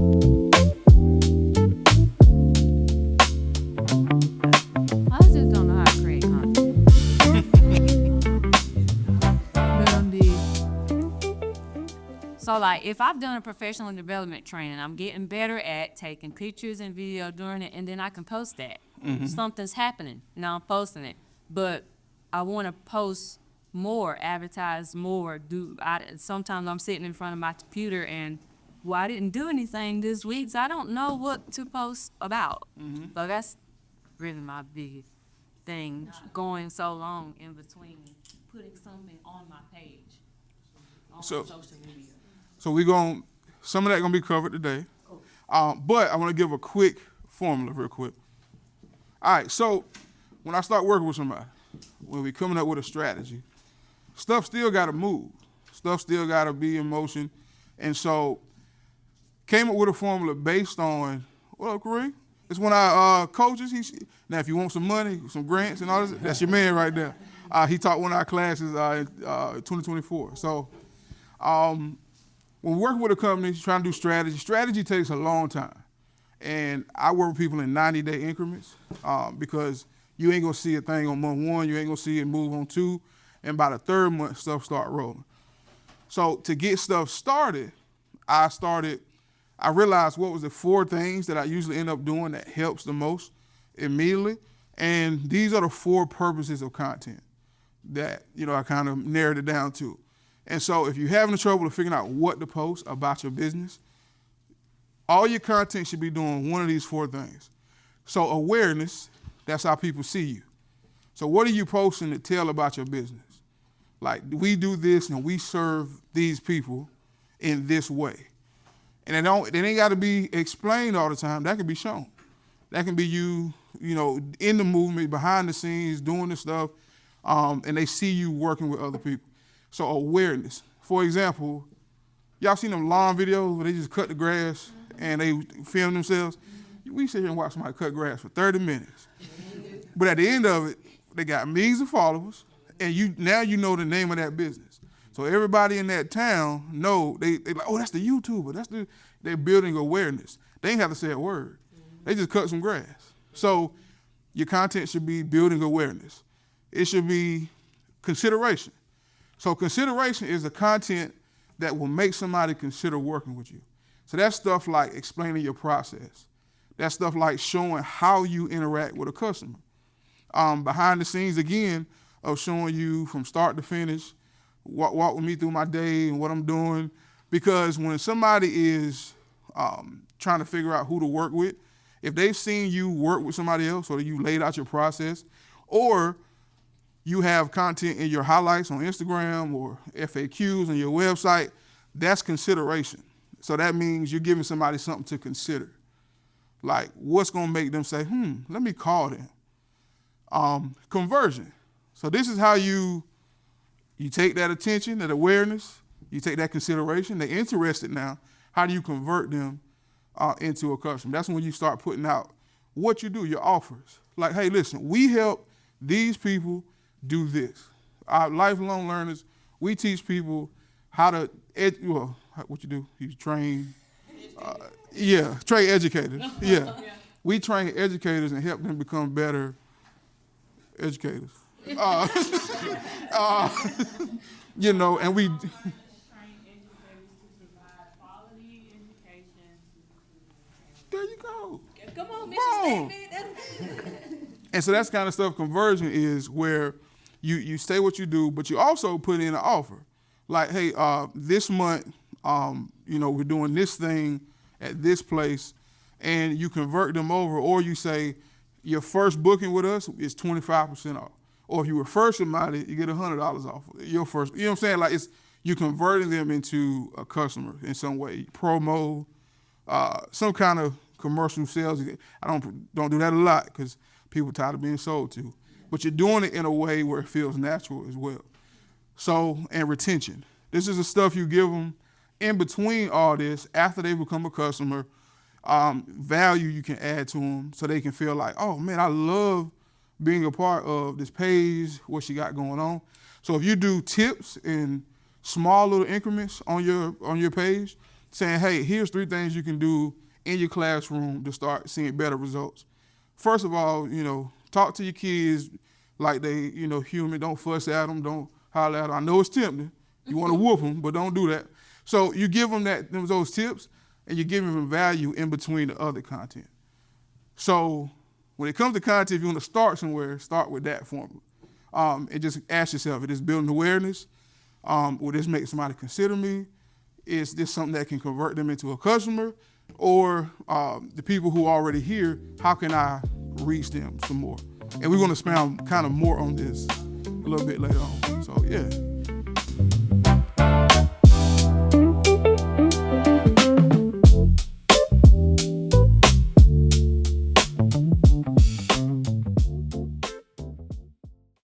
I just don't know how to create content. So like if I've done a professional development training, I'm getting better at taking pictures and video during it, and then I can post that. Something's happening, now I'm posting it. But I want to post more, advertise more. Sometimes I'm sitting in front of my computer and I didn't do anything this week, so I don't know what to post about. So that's really my biggest thing, going so long in between putting something on my page on social media. So some of that gonna be covered today. But I want to give a quick formula real quick. All right, so when I start working with somebody, when we coming up with a strategy, stuff still gotta move. Stuff still gotta be in motion. And so came up with a formula based on, what up, Kareem? It's one of our coaches. Now, if you want some money, some grants and all this, that's your man right there. He taught one of our classes in 2024. So when we're working with a company, trying to do strategy takes a long time. And I work with people in 90-day increments because you ain't gonna see a thing on month one, you ain't gonna see it move on two, and by the third month, stuff start rolling. So to get stuff started, I realized what was the 4 things that I usually end up doing that helps the most immediately. And these are the 4 purposes of content that, I kind of narrowed it down to. And so if you're having trouble figuring out what to post about your business, all your content should be doing one of these 4 things. So awareness, that's how people see you. So what are you posting to tell about your business? Like, we do this and we serve these people in this way. And it ain't got to be explained all the time. That can be shown. That can be you in the movement, behind the scenes, doing the stuff, and they see you working with other people. So awareness. For example, y'all seen them lawn videos where they just cut the grass and they film themselves? We sit here and watch somebody cut grass for 30 minutes. But at the end of it, they got millions of followers, and now you know the name of that business. So everybody in that town know, they like, oh, that's the YouTuber. They're building awareness. They ain't have to say a word. They just cut some grass. So your content should be building awareness. It should be consideration. So consideration is the content that will make somebody consider working with you. So that's stuff like explaining your process. That's stuff like showing how you interact with a customer. Behind the scenes, again, of showing you from start to finish, walk with me through my day and what I'm doing. Because when somebody is trying to figure out who to work with, if they've seen you work with somebody else or you laid out your process, or you have content in your highlights on Instagram or FAQs on your website, that's consideration. So that means you're giving somebody something to consider. Like, what's going to make them say, let me call them. Conversion. So this is how you take that attention, that awareness, you take that consideration, they're interested now. How do you convert them into a customer? That's when you start putting out what you do, your offers. Like, hey, listen, we help these people do this. Our lifelong learners, we teach people how to, what you do? You train, train educators. Yeah. We train educators and help them become better educators. And we... There you go. Come on, mission statement. And so that's kind of stuff. Conversion is where you say what you do, but you also put in an offer. Like, hey, this month, we're doing this thing at this place, and you convert them over, or you say your first booking with us is 25% off. Or if you refer somebody, you get $100 off your first. You know what I'm saying? Like, you're converting them into a customer in some way. Promo, some kind of commercial sales. I don't do that a lot because people are tired of being sold to. But you're doing it in a way where it feels natural as well. So, and retention. This is the stuff you give them in between all this, after they become a customer, value you can add to them so they can feel like, oh man, I love being a part of this page, what she got going on. So if you do tips in small little increments on your page, saying, hey, here's 3 things you can do in your classroom to start seeing better results. First of all, talk to your kids like they, human. Don't fuss at them. Don't holler at them. I know it's tempting. You want to whoop them, but don't do that. So you give them those tips, and you're giving them value in between the other content. So when it comes to content, if you want to start somewhere, start with that formula. And just ask yourself, is this building awareness? Will this make somebody consider me? Is this something that can convert them into a customer? Or the people who are already here, how can I reach them some more? And we're going to expound kind of more on this a little bit later on. So, yeah.